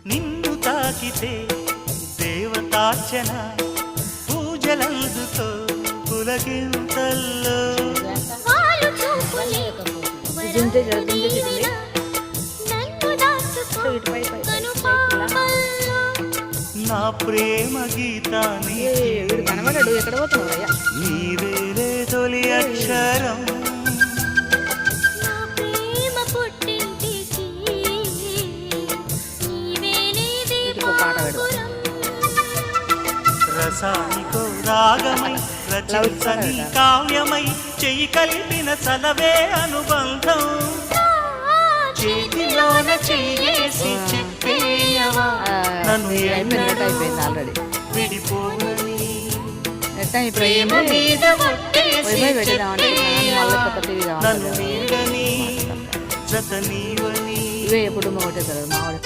నిన్ను తాకితే దేవతార్చన పూజలందుతో పులకింతల్లో నా ప్రేమ గీతాన్ని నీవేలే తొలి అక్షరం రసానికో రాగమై రచించని కావ్యమై చెయ్యి కలిపిన చలవే అనుబంధం చేతిలోన చెయ్యేసి చెప్పేయవా నన్ను ఆల్రెడీ విడిపోని ప్రేమ మీద నన్ను నీడని జత నీవని ఇవే ఎప్పుడు ఒకటే చదువు మా వాడి